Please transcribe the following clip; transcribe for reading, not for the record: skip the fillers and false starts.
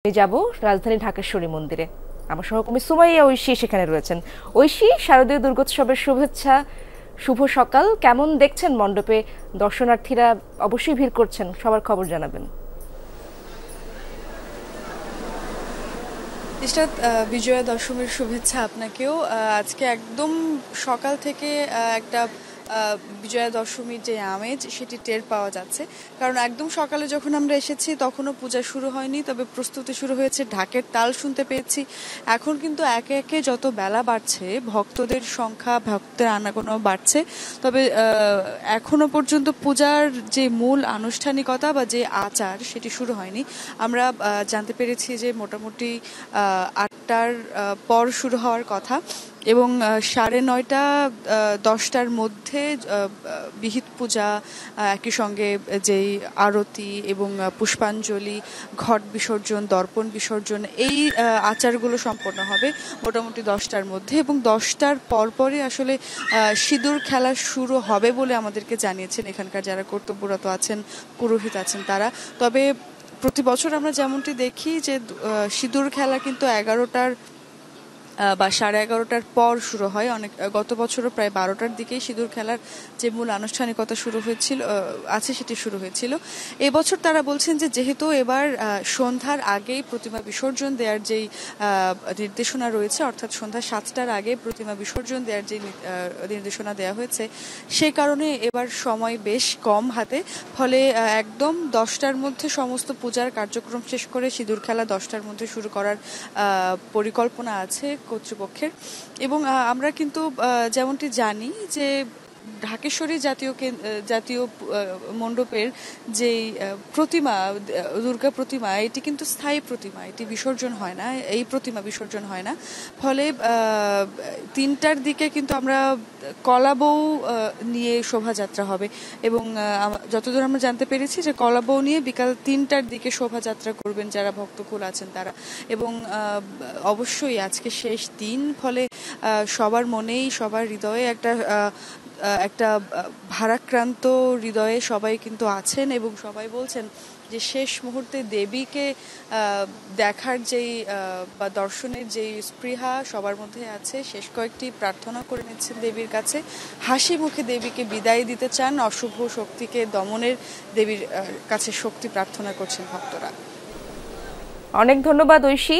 আমি যাব রাজধানী ঢাকেশ্বরী মন্দিরে। আমার সহকর্মী সুমাইয়া ঐশী সেখানে রয়েছেন। ঐশী, শারদীয় দুর্গোৎসবের শুভেচ্ছা, শুভ সকাল। কেমন দেখছেন মণ্ডপে দর্শনার্থীরা? অবশ্যই ভিড় করছেন, সবার খবর জানাবেন। ইশরাত, বিজয়া দশমীর শুভেচ্ছা আপনাকেও। আজকে একদম সকাল থেকে একটা বিজয়া দশমীর যে আমেজ সেটি টের পাওয়া যাচ্ছে, কারণ একদম সকালে যখন আমরা এসেছি তখনও পূজা শুরু হয়নি, তবে প্রস্তুতি শুরু হয়েছে। ঢাকের তাল শুনতে পেয়েছি। এখন কিন্তু একে একে যত বেলা বাড়ছে ভক্তদের সংখ্যা, ভক্তের আনাগোনা বাড়ছে, তবে এখনো পর্যন্ত পূজার যে মূল আনুষ্ঠানিকতা বা যে আচার সেটি শুরু হয়নি। আমরা জানতে পেরেছি যে মোটামুটি 8টার পর শুরু হওয়ার কথা, এবং 9:30 10টার মধ্যে বিহিত পূজা, একই সঙ্গে যেই আরতি এবং পুষ্পাঞ্জলি, ঘট বিসর্জন, দর্পণ বিসর্জন, এই আচারগুলো সম্পন্ন হবে মোটামুটি 10টার মধ্যে, এবং 10টার পরপরই আসলে সিঁদুর খেলা শুরু হবে বলে আমাদেরকে জানিয়েছেন এখানকার যারা কর্তব্যরত আছেন, পুরোহিত আছেন তারা। তবে প্রতি বছর আমরা যেমনটি দেখি যে সিঁদুর খেলা কিন্তু 11টার বা 11:30টার পর শুরু হয়। গত বছরও প্রায় 12টার দিকেই সিঁদুর খেলার যে মূল আনুষ্ঠানিকতা শুরু হয়েছিল সেটি শুরু হয়েছিল। এবছর তারা বলছেন যে যেহেতু এবার সন্ধ্যার আগেই প্রতিমা বিসর্জন দেওয়ার যেই নির্দেশনা রয়েছে, অর্থাৎ সন্ধ্যা 7টার আগে প্রতিমা বিসর্জন দেওয়ার যে নির্দেশনা দেওয়া হয়েছে, সেই কারণে এবার সময় বেশ কম হাতে। ফলে একদম 10টার মধ্যে সমস্ত পূজার কার্যক্রম শেষ করে সিঁদুর খেলা 10টার মধ্যে শুরু করার পরিকল্পনা আছে কর্তৃপক্ষের। এবং আমরা কিন্তু যেমনটি জানি যে ঢাকেশ্বরী জাতীয় মণ্ডপের যে প্রতিমা, দুর্গা প্রতিমা, এটি কিন্তু স্থায়ী প্রতিমা, এটি বিসর্জন হয় না, এই প্রতিমা বিসর্জন হয় না। ফলে 3টার দিকে কিন্তু আমরা কলাবউ নিয়ে শোভাযাত্রা হবে, এবং যতদূর আমরা জানতে পেরেছি যে কলাবউ নিয়ে বিকাল 3টার দিকে শোভাযাত্রা করবেন যারা ভক্তকুল আছেন তারা। এবং অবশ্যই আজকে শেষ দিন, ফলে সবার মনেই, সবার হৃদয়ে একটা ভারাক্রান্ত হৃদয়ে সবাই কিন্তু আছেন, এবং সবাই বলছেন যে শেষ মুহূর্তে দেবীকে দেখার যেই বা দর্শনের যেই স্পৃহা সবার মধ্যে আছে, শেষ কয়েকটি প্রার্থনা করে নিচ্ছেন দেবীর কাছে, হাসি মুখে দেবীকে বিদায় দিতে চান, অশুভ শক্তিকে দমনের দেবীর কাছে শক্তি প্রার্থনা করছেন ভক্তরা। অনেক ধন্যবাদ ঐশী।